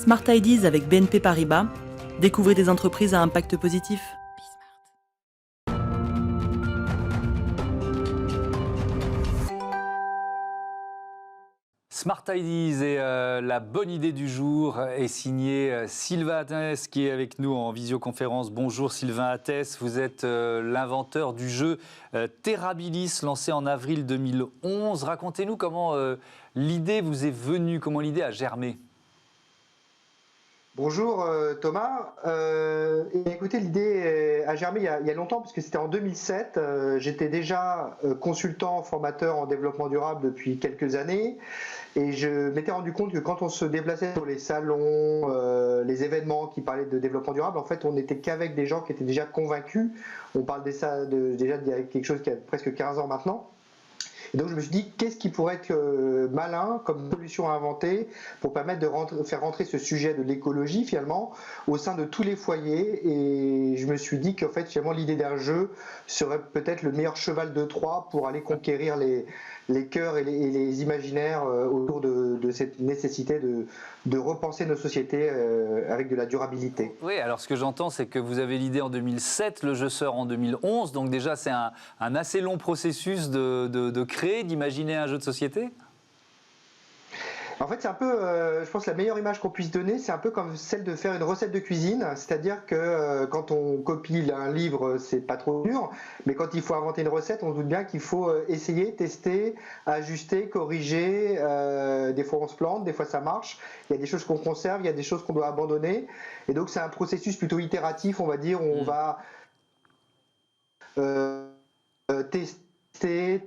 Smart Ideas avec BNP Paribas. Découvrez des entreprises à impact positif. Smart Ideas et la bonne idée du jour est signée Sylvain Attès qui est avec nous en visioconférence. Bonjour Sylvain Attès, vous êtes l'inventeur du jeu Terrabilis lancé en avril 2011. Racontez-nous comment l'idée vous est venue, comment l'idée a germé. Bonjour Thomas. Écoutez, l'idée a germé il y a longtemps puisque c'était en 2007. J'étais déjà consultant, formateur en développement durable depuis quelques années et je m'étais rendu compte que quand on se déplaçait sur les salons, les événements qui parlaient de développement durable, en fait on n'était qu'avec des gens qui étaient déjà convaincus. On parle déjà d'il y a quelque chose qui a presque 15 ans maintenant. Et donc je me suis dit, qu'est-ce qui pourrait être malin comme solution à inventer pour permettre de faire rentrer ce sujet de l'écologie finalement au sein de tous les foyers. Et je me suis dit qu'en fait finalement l'idée d'un jeu serait peut-être le meilleur cheval de Troie pour aller conquérir les cœurs et les imaginaires autour de cette nécessité de repenser nos sociétés avec de la durabilité. Oui, alors ce que j'entends, c'est que vous avez l'idée en 2007, le jeu sort en 2011, donc déjà c'est un assez long processus de créer, d'imaginer un jeu de société. En fait, c'est un peu, je pense que la meilleure image qu'on puisse donner, c'est un peu comme celle de faire une recette de cuisine. C'est-à-dire que quand on copie un livre, c'est pas trop dur, mais quand il faut inventer une recette, on se doute bien qu'il faut essayer, tester, ajuster, corriger. Des fois on se plante, des fois ça marche. Il y a des choses qu'on conserve, il y a des choses qu'on doit abandonner. Et donc c'est un processus plutôt itératif, on va dire, où on va tester,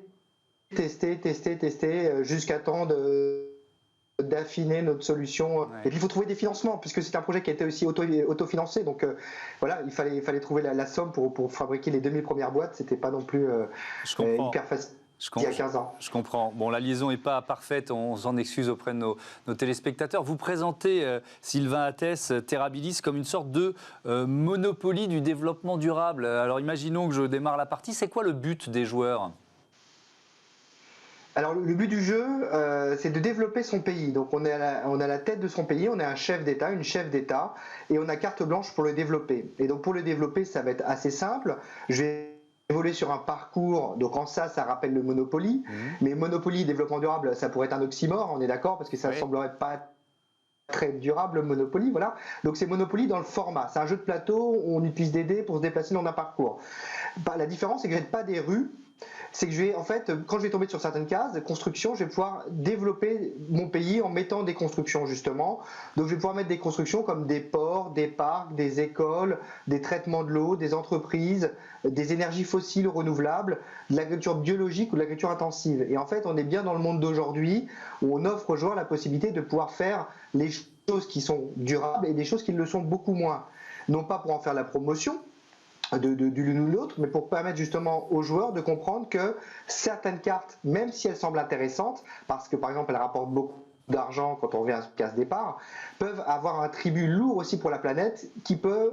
jusqu'à temps d'affiner notre solution. Ouais. Et puis il faut trouver des financements, puisque c'est un projet qui a été aussi autofinancé. Donc voilà, il fallait trouver la somme pour fabriquer les 2000 premières boîtes. C'était pas non plus hyper facile. Il y a 15 ans. Je comprends. Bon, la liaison n'est pas parfaite, on s'en excuse auprès de nos téléspectateurs. Vous présentez, Sylvain Attès, Terrabilis comme une sorte de Monopoly du développement durable. Alors imaginons que je démarre la partie. C'est quoi le but des joueurs ? Alors le but du jeu, c'est de développer son pays. Donc on est à la tête de son pays, on est un chef d'État, une chef d'État, et on a carte blanche pour le développer. Et donc pour le développer, ça va être assez simple. Je vais évoluer sur un parcours, donc en ça rappelle le Monopoly. Mais Monopoly, développement durable, ça pourrait être un oxymore, on est d'accord, parce que ça ne semblerait pas très durable, Monopoly, voilà. Donc c'est Monopoly dans le format. C'est un jeu de plateau où on utilise des dés pour se déplacer dans un parcours. La différence, c'est que je n'ai pas des rues. C'est que je vais, en fait, quand je vais tomber sur certaines cases de construction, je vais pouvoir développer mon pays en mettant des constructions, justement. Donc, je vais pouvoir mettre des constructions comme des ports, des parcs, des écoles, des traitements de l'eau, des entreprises, des énergies fossiles renouvelables, de l'agriculture biologique ou de l'agriculture intensive. Et en fait, on est bien dans le monde d'aujourd'hui où on offre aux joueurs la possibilité de pouvoir faire les choses qui sont durables et des choses qui le sont beaucoup moins. Non pas pour en faire la promotion, de l'une ou de l'autre, mais pour permettre justement aux joueurs de comprendre que certaines cartes, même si elles semblent intéressantes, parce que par exemple elles rapportent beaucoup d'argent quand on revient à ce case départ, peuvent avoir un tribut lourd aussi pour la planète qui peut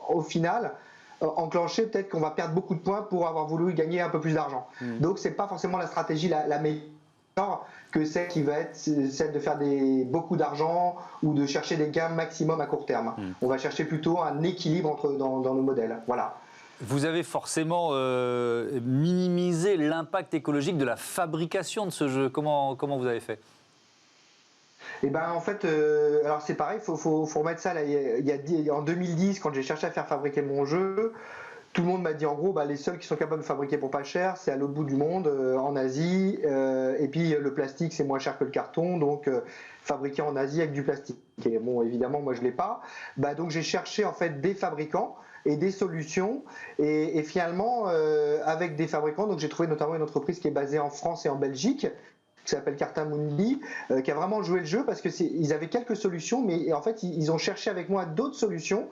au final enclencher peut-être qu'on va perdre beaucoup de points pour avoir voulu gagner un peu plus d'argent. Donc c'est pas forcément la stratégie la meilleure que celle qui va être celle de faire beaucoup d'argent ou de chercher des gains maximum à court terme. On va chercher plutôt un équilibre dans nos modèles. Voilà. Vous avez forcément minimisé l'impact écologique de la fabrication de ce jeu. Comment vous avez fait ? Et ben en fait, alors c'est pareil, faut remettre ça là. En 2010, quand j'ai cherché à faire fabriquer mon jeu, tout le monde m'a dit en gros, les seuls qui sont capables de fabriquer pour pas cher, c'est à l'autre bout du monde, en Asie. Et puis le plastique, c'est moins cher que le carton, donc fabriquer en Asie avec du plastique. Et bon, évidemment, moi je l'ai pas. Donc j'ai cherché en fait des fabricants et des solutions. Et finalement, avec des fabricants, donc j'ai trouvé notamment une entreprise qui est basée en France et en Belgique, qui s'appelle Cartamundi, qui a vraiment joué le jeu parce qu'ils avaient quelques solutions, mais en fait ils ont cherché avec moi d'autres solutions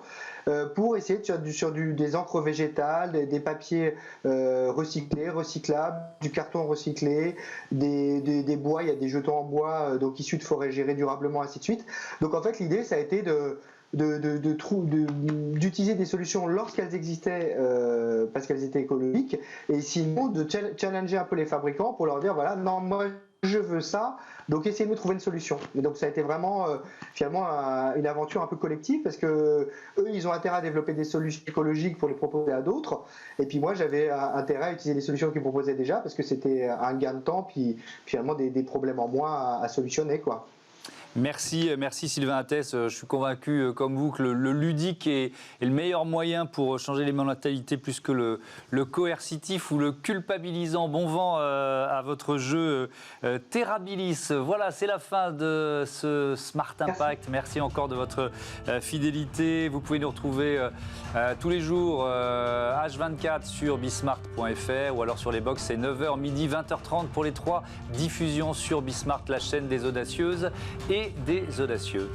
pour essayer sur des encres végétales, des papiers recyclés, recyclables, du carton recyclé, des bois, il y a des jetons en bois donc issus de forêts gérées durablement, ainsi de suite. Donc en fait l'idée ça a été d'utiliser des solutions lorsqu'elles existaient parce qu'elles étaient écologiques, et sinon de challenger un peu les fabricants pour leur dire voilà, non, moi je veux ça, donc essayez de me trouver une solution. Et donc ça a été vraiment finalement une aventure un peu collective parce que eux ils ont intérêt à développer des solutions écologiques pour les proposer à d'autres, et puis moi j'avais intérêt à utiliser les solutions qu'ils proposaient déjà parce que c'était un gain de temps puis finalement des problèmes en moins à solutionner quoi. Merci Sylvain Attès. Je suis convaincu, comme vous, que le ludique est le meilleur moyen pour changer les mentalités plus que le coercitif ou le culpabilisant. Bon vent à votre jeu Terrabilis. Voilà, c'est la fin de ce Smart Impact. Merci encore de votre fidélité. Vous pouvez nous retrouver tous les jours H24 sur bismart.fr ou alors sur les box, c'est 9h, midi, 20h30 pour les 3 diffusions sur Bismart, la chaîne des audacieuses et des audacieux.